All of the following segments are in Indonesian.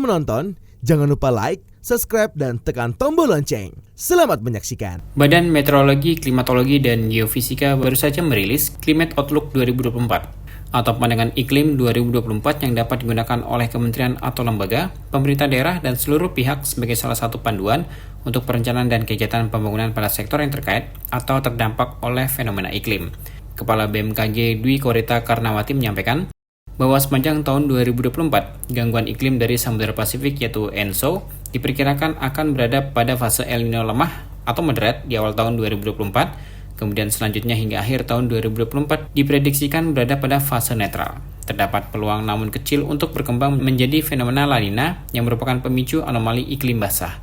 menonton, jangan lupa like, subscribe, dan tekan tombol lonceng. Selamat menyaksikan. Badan Meteorologi, Klimatologi, dan Geofisika baru saja merilis Climate Outlook 2024 atau pandangan iklim 2024 yang dapat digunakan oleh kementerian atau lembaga, pemerintah daerah, dan seluruh pihak sebagai salah satu panduan untuk perencanaan dan kegiatan pembangunan pada sektor yang terkait atau terdampak oleh fenomena iklim. Kepala BMKG Dwi Korita Karnawati menyampaikan bahwa sepanjang tahun 2024, gangguan iklim dari Samudra Pasifik yaitu ENSO diperkirakan akan berada pada fase El Nino lemah atau moderat di awal tahun 2024, kemudian selanjutnya hingga akhir tahun 2024 diprediksikan berada pada fase netral. Terdapat peluang namun kecil untuk berkembang menjadi fenomena La Nina yang merupakan pemicu anomali iklim basah.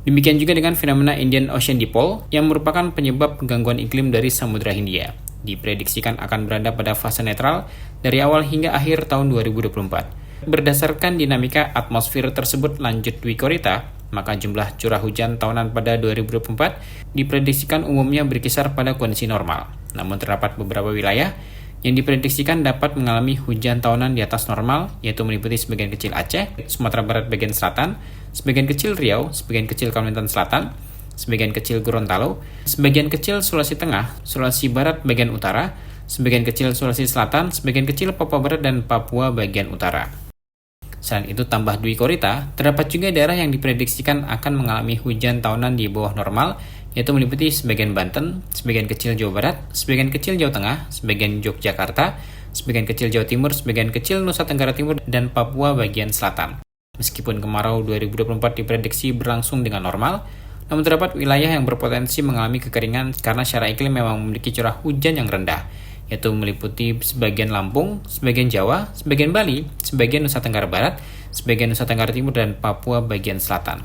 Demikian juga dengan fenomena Indian Ocean Dipole yang merupakan penyebab gangguan iklim dari Samudra Hindia. Diprediksikan akan berada pada fase netral dari awal hingga akhir tahun 2024. Berdasarkan dinamika atmosfer tersebut, lanjut Dwi Korita, maka jumlah curah hujan tahunan pada 2024 diprediksikan umumnya berkisar pada kondisi normal. Namun terdapat beberapa wilayah yang diprediksikan dapat mengalami hujan tahunan di atas normal, yaitu meliputi sebagian kecil Aceh, Sumatera Barat bagian selatan, sebagian kecil Riau, sebagian kecil Kalimantan Selatan, sebagian kecil Gorontalo, sebagian kecil Sulawesi Tengah, Sulawesi Barat bagian utara, sebagian kecil Sulawesi Selatan, sebagian kecil Papua Barat dan Papua bagian utara. Selain itu, tambah Dwi Korita, terdapat juga daerah yang diprediksikan akan mengalami hujan tahunan di bawah normal, yaitu meliputi sebagian Banten, sebagian kecil Jawa Barat, sebagian kecil Jawa Tengah, sebagian Yogyakarta, sebagian kecil Jawa Timur, sebagian kecil Nusa Tenggara Timur, dan Papua bagian selatan. Meskipun kemarau 2024 diprediksi berlangsung dengan normal, namun terdapat wilayah yang berpotensi mengalami kekeringan karena secara iklim memang memiliki curah hujan yang rendah, yaitu meliputi sebagian Lampung, sebagian Jawa, sebagian Bali, sebagian Nusa Tenggara Barat, sebagian Nusa Tenggara Timur, dan Papua bagian selatan.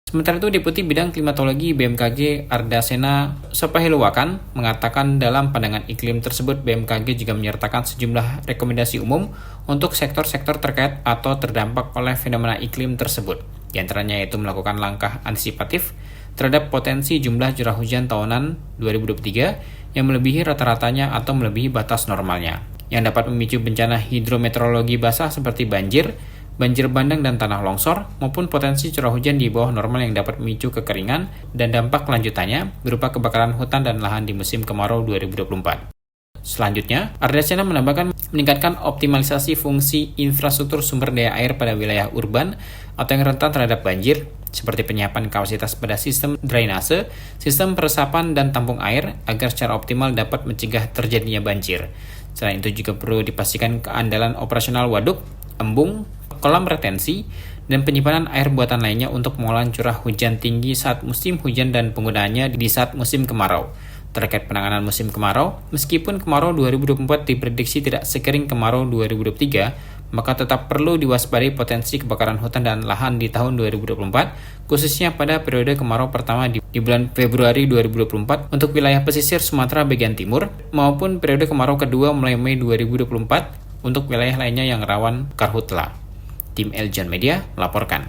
Sementara itu, Deputi Bidang Klimatologi BMKG Ardasena Sopaheluwakan mengatakan dalam pandangan iklim tersebut BMKG juga menyertakan sejumlah rekomendasi umum untuk sektor-sektor terkait atau terdampak oleh fenomena iklim tersebut. Di antaranya yaitu melakukan langkah antisipatif terhadap potensi jumlah curah hujan tahunan 2023 yang melebihi rata-ratanya atau melebihi batas normalnya, yang dapat memicu bencana hidrometeorologi basah seperti banjir bandang dan tanah longsor, maupun potensi curah hujan di bawah normal yang dapat memicu kekeringan dan dampak lanjutannya berupa kebakaran hutan dan lahan di musim kemarau 2024. Selanjutnya, Ardasena menambahkan meningkatkan optimalisasi fungsi infrastruktur sumber daya air pada wilayah urban atau yang rentan terhadap banjir, seperti penyiapan kapasitas pada sistem drainase, sistem peresapan dan tampung air agar secara optimal dapat mencegah terjadinya banjir. Selain itu juga perlu dipastikan keandalan operasional waduk, embung, kolam retensi, dan penyimpanan air buatan lainnya untuk pengolahan curah hujan tinggi saat musim hujan dan penggunaannya di saat musim kemarau. Terkait penanganan musim kemarau, meskipun kemarau 2024 diprediksi tidak sekering kemarau 2023, maka tetap perlu diwaspadai potensi kebakaran hutan dan lahan di tahun 2024, khususnya pada periode kemarau pertama di bulan Februari 2024 untuk wilayah pesisir Sumatera bagian timur, maupun periode kemarau kedua mulai Mei 2024 untuk wilayah lainnya yang rawan karhutla. Tim Eljan Media melaporkan.